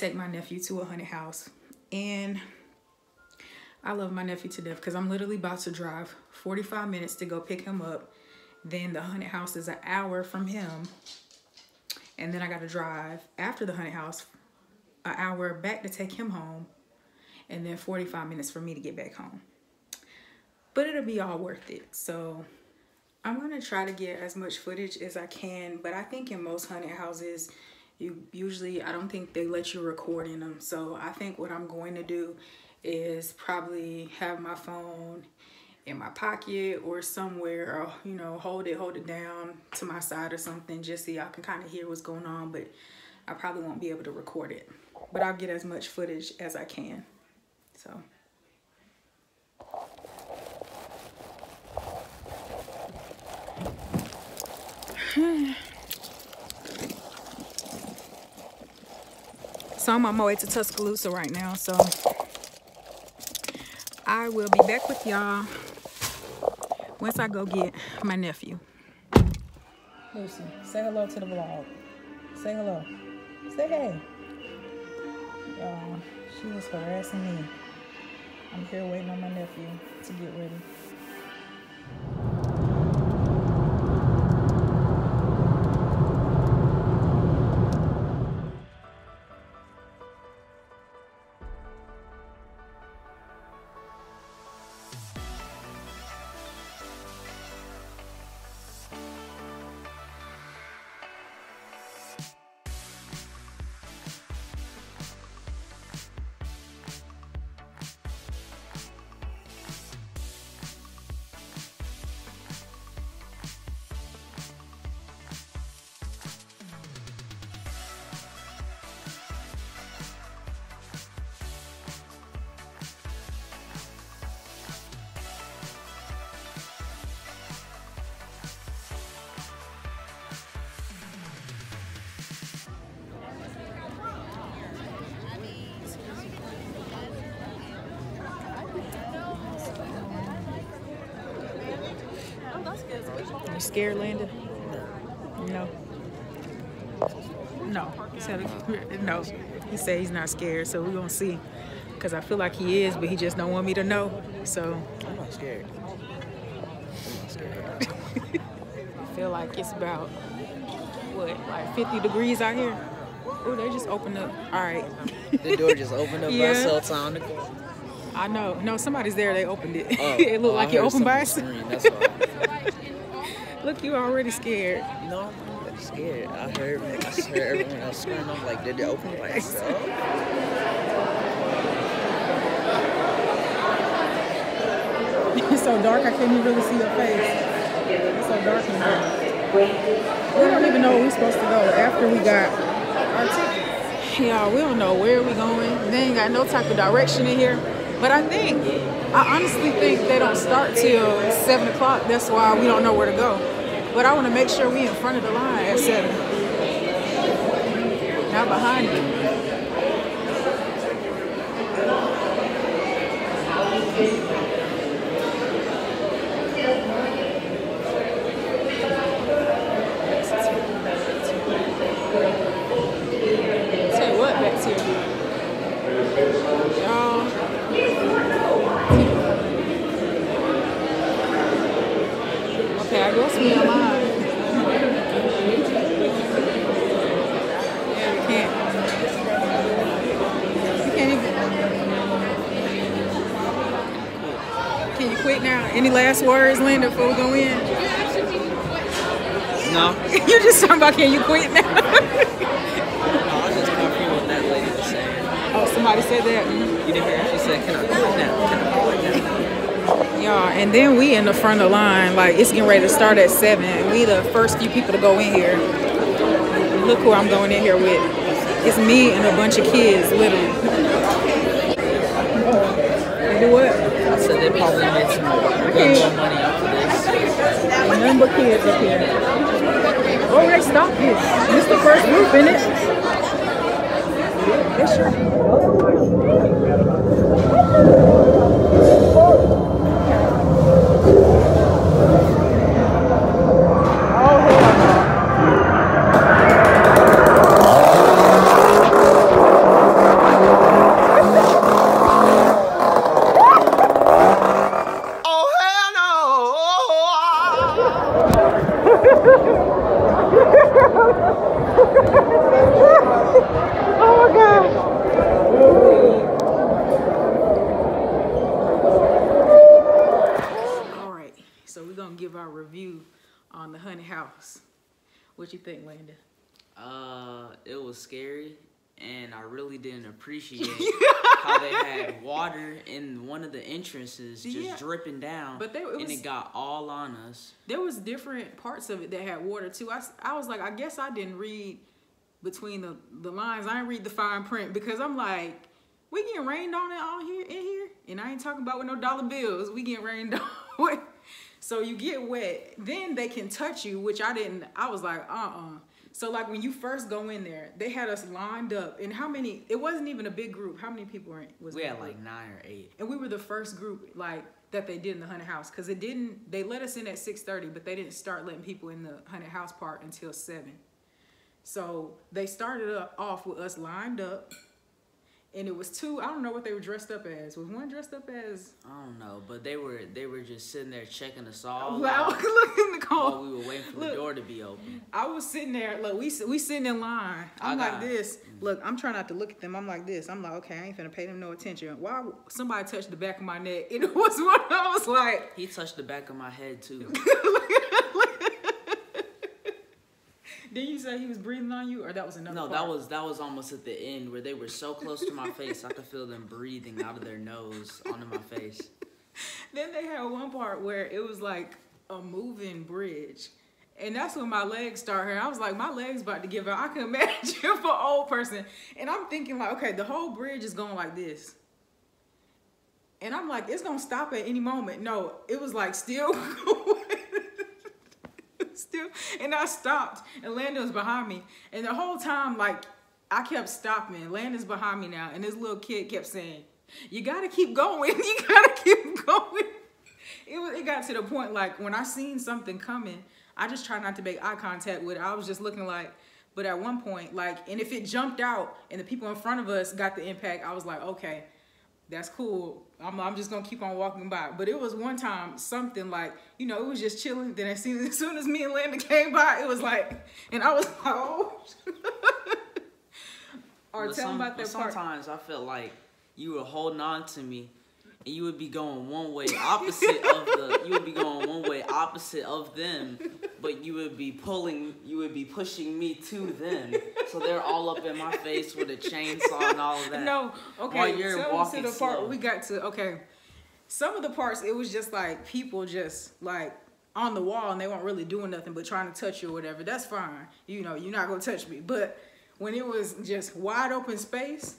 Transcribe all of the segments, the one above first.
take my nephew to a haunted house. And I love my nephew to death because I'm literally about to drive 45 minutes to go pick him up. Then the haunted house is an hour from him. And then I got to drive after the haunted house an hour back to take him home. And then 45 minutes for me to get back home. But it'll be all worth it. So I'm going to try to get as much footage as I can. But I think in most haunted houses, I don't think they let you record in them. So I think what I'm going to do is probably have my phone in my pocket or somewhere, or, you know, hold it down to my side or something, just so y'all can kind of hear what's going on. But I probably won't be able to record it. But I'll get as much footage as I can. So. So I'm on my way to Tuscaloosa right now, so I will be back with y'all once I go get my nephew. Lucy, say hello to the vlog. Say hello. Say hey. Y'all, she was harassing me. I'm here waiting on my nephew to get ready. You scared, Landon? No. No. He said, no. He said he's not scared, so we're gonna see. Cause I feel like he is, but he just don't want me to know. So I'm not scared. I'm not scared. I feel like it's about what, like 50 degrees out here. Oh, they just opened up. All right. The door just opened up by itself. Time to go. I know. No, somebody's there. They opened it. Oh, it looked like it opened by itself. That's all. Look, you already scared. No, I'm not scared. I heard everyone else screaming. I'm like, did they open by itself? It's so dark, I can't even really see your face. It's so dark in here. We don't even know where we're supposed to go after we got our tickets. Yeah, we don't know where we're going. They ain't got no type of direction in here. But I honestly think they don't start till 7 o'clock. That's why we don't know where to go. But I want to make sure we in front of the line at 7. Not behind you. Say what back to you? Okay, I guess we alive. Yeah, we can't. We can't even. Can you quit now? Any last words, Linda, before we go in? No. You're just talking about, can you quit now? No, I was just confused what that lady was saying. Oh, somebody said that? You didn't hear her? She said, can I quit now? Can I quit now? Y'all, and then we in the front of the line, like it's getting ready to start at 7. And we the first few people to go in here. Look who I'm going in here with. It's me and a bunch of kids, literally. They do what? I said they probably made some more money off of this. None but kids up here. Oh, they stopped here. This is the first group, isn't it? They sure. give our review on the haunted house. What you think, Landon? It was scary, and I really didn't appreciate how they had water in one of the entrances just dripping down, but it got all on us. There was different parts of it that had water too. I was like, I guess I didn't read between the lines. I didn't read the fine print, because I'm like, we getting rained on it all here in here, and I ain't talking about with no dollar bills. We getting rained on. So you get wet, then they can touch you, which I didn't. I was like, So like when you first go in there, they had us lined up, and how many? It wasn't even a big group. How many people was? We had like 9 or 8, and we were the first group like that they did in the haunted house, because it didn't. They let us in at 6:30, but they didn't start letting people in the haunted house part until 7. So they started off with us lined up. And it was 2. I don't know what they were dressed up as. Was one dressed up as? I don't know, but they were just sitting there checking us all look in the car while we were waiting for the door to be open. I was sitting there. Look, we sitting in line. I'm like this. Look, I'm trying not to look at them. I'm like this. I'm like, okay, I ain't finna pay them no attention. Why? Somebody touched the back of my neck. And it was one. I was like, he touched the back of my head too. Did you say he was breathing on you, or that was another part? No, that was almost at the end, where they were so close to my face, I could feel them breathing out of their nose onto my face. Then they had one part where it was like a moving bridge. And that's when my legs started hurting. I was like, my legs about to give out. I can imagine for an old person. And I'm thinking like, okay, the whole bridge is going like this. And I'm like, it's going to stop at any moment. No, it was like still going. And I stopped, and Landon was behind me, and the whole time, like, I kept stopping. Landon's behind me now, and this little kid kept saying, you gotta keep going, you gotta keep going. It got to the point, like, when I seen something coming, I just tried not to make eye contact with it. I was just looking like, but at one point, like, and if it jumped out and the people in front of us got the impact, I was like, okay, that's cool. I'm just gonna keep on walking by. But it was one time something like, you know, it was just chilling. Then as soon as me and Landon came by, it was like, and I was like, oh. Or tell them about that part. Sometimes I felt like you were holding on to me, and you would be going one way opposite of them, but you would be pushing me to them. So they're all up in my face with a chainsaw and all of that. No, okay. While you're walking to the part we got to, okay. Some of the parts, it was just like people just like on the wall, and they weren't really doing nothing but trying to touch you or whatever. That's fine. You know, you're not gonna touch me. But when it was just wide open space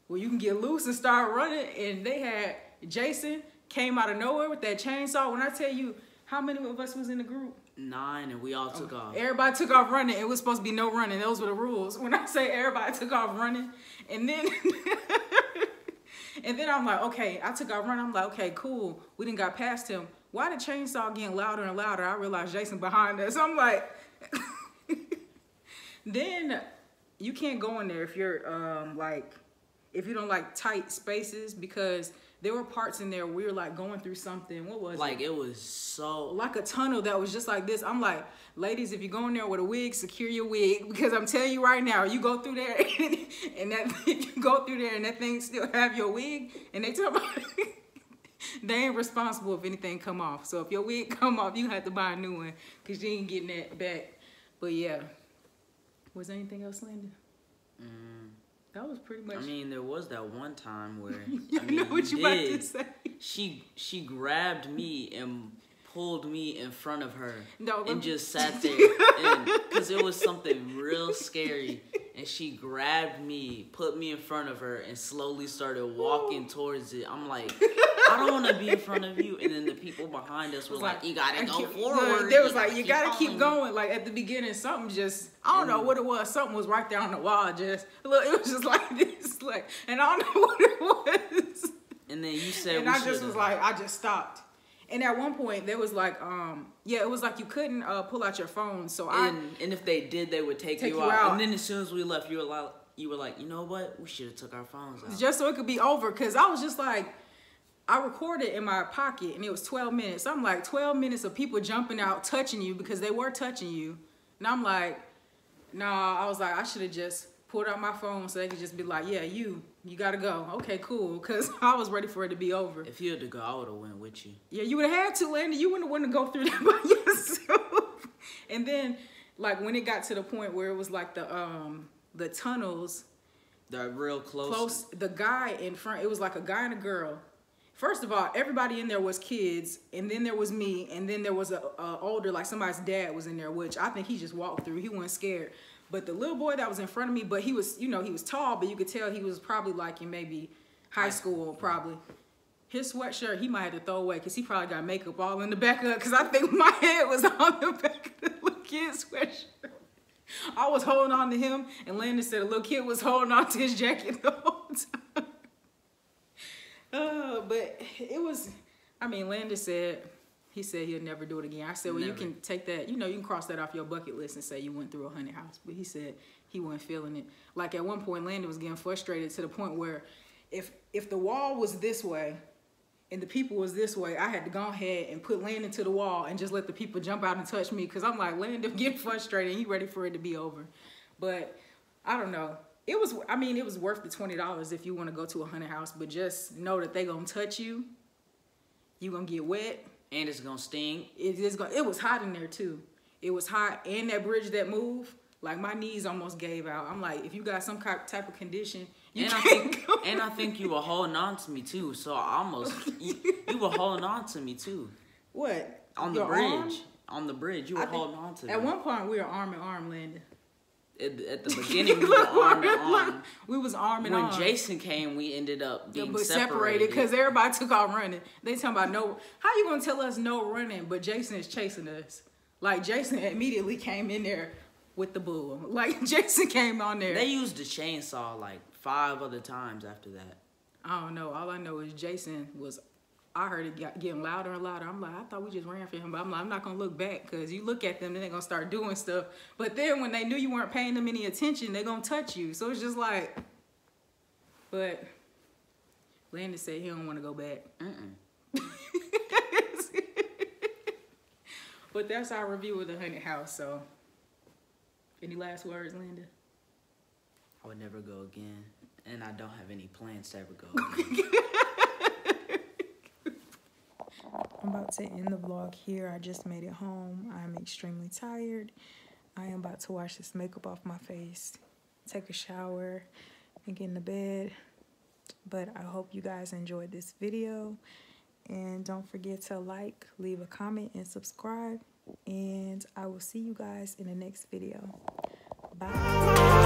where you can get loose and start running, and they had Jason came out of nowhere with that chainsaw. When I tell you how many of us was in the group? 9, and we all took off. Everybody took off running. It was supposed to be no running. Those were the rules. When I say everybody took off running, and then and then I'm like, okay, I took off running. I'm like, okay, cool. We didn't got past him. Why the chainsaw getting louder and louder? I realized Jason behind us. I'm like, then you can't go in there if you're like, if you don't like tight spaces, because there were parts in there where we were like going through something. What was it? Like it was so... like a tunnel that was just like this. I'm like, ladies, if you go in there with a wig, secure your wig. Because I'm telling you right now, you go through there and that thing still have your wig. And they tell me they ain't responsible if anything come off. So if your wig come off, you have to buy a new one because you ain't getting that back. But yeah. Was there anything else, Landon? That was pretty much... I mean, there was that one time where... I know what you about to say. She grabbed me and pulled me in front of her and just sat there. Because it was something real scary. And she grabbed me, put me in front of her, and slowly started walking towards it. I'm like, I don't want to be in front of you. And then the people behind us were like, you got to go forward. They was like, you got to keep going. Like, at the beginning, something just, I don't know what it was. Something was right there on the wall. Just, look, it was just like this. Like, and I don't know what it was. And then you said, and I just was like, I just stopped. And at one point, there was like, yeah, it was like you couldn't pull out your phone. So and if they did, they would take you out. And then as soon as we left, you were like, you know what? We should have took our phones out. Just so it could be over. Because I was just like, I recorded in my pocket, and it was 12 minutes. I'm like, 12 minutes of people jumping out, touching you, because they were touching you. And I'm like, nah, I was like, I should have just pulled out my phone so they could just be like, yeah, you you gotta go. Okay, cool. Cause I was ready for it to be over. If you had to go, I would have went with you. Yeah, you would have had to, Landon. You wouldn't want to go through that by yourself. And then, like when it got to the point where it was like the tunnels. They're real close. The guy in front, it was like a guy and a girl. First of all, everybody in there was kids, and then there was me, and then there was a older, like somebody's dad was in there, which I think he just walked through. He wasn't scared. But the little boy that was in front of me, but he was, you know, he was tall, but you could tell he was probably like in maybe high school, probably. His sweatshirt, he might have to throw away because he probably got makeup all in the back of it, because I think my head was on the back of the little kid's sweatshirt. I was holding on to him, and Landon said a little kid was holding on to his jacket the whole time. But it was, I mean, Landon said, he said he'll never do it again. I said, well, never. You can take that, you know, you can cross that off your bucket list and say you went through a haunted house. But he said he wasn't feeling it. Like at one point, Landon was getting frustrated to the point where if the wall was this way and the people was this way, I had to go ahead and put Landon to the wall and just let the people jump out and touch me. Because I'm like, Landon getting frustrated. He ready for it to be over. But I don't know. It was, I mean, it was worth the $20 if you want to go to a haunted house. But just know that they going to touch you. You going to get wet. And it's gonna sting. It was hot in there too. It was hot, and that bridge that moved, like my knees almost gave out. I'm like, if you got some type of condition, I think you were holding on to me too. So I almost you were holding on to me too. What? On the bridge? Arm? On the bridge, you were holding on to me. At one point, we were arm in arm, Landon. At the beginning, we were arm in arm. We was arm in arm. When Jason came, we ended up being separated because everybody took off running. They talking about no. How you gonna tell us no running? But Jason is chasing us. Like Jason immediately came in there with the bull. Like Jason came on there. They used the chainsaw like 5 other times after that. I don't know. All I know is Jason was. I heard it getting louder and louder. I'm like, I thought we just ran for him. But I'm like, I'm not going to look back because you look at them, then they're going to start doing stuff. But then when they knew you weren't paying them any attention, they're going to touch you. So it's just like, but Landon said he don't want to go back. But that's our review of the haunted house. So any last words, Landon? I would never go again. And I don't have any plans to ever go again. I'm about to end the vlog here. I just made it home. I'm extremely tired. I am about to wash this makeup off my face, take a shower, and get into bed. But I hope you guys enjoyed this video. And don't forget to like, leave a comment, and subscribe. And I will see you guys in the next video. Bye.